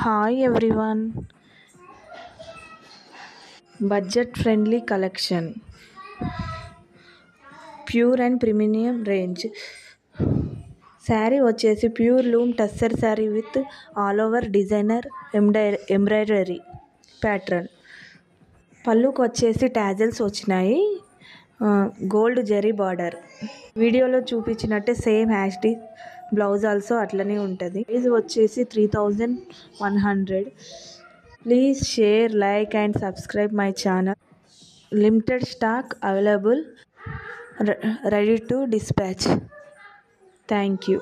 Hi everyone, budget friendly collection, pure and premium range. Sari వచ్చేసి pure loom tussar sari with all over designer embroidery pattern. పళ్ళుకి వచ్చేసి tassels వచ్చినాయి, gold zari border. వీడియోలో చూపించినట్టే same హ్యాష్టీ బ్లౌజ్ ఆల్సో అట్లనే ఉంటుంది. ప్రైస్ వచ్చేసి 3100. Please share, like and subscribe my channel. Limited stock available, ready to dispatch. Thank you.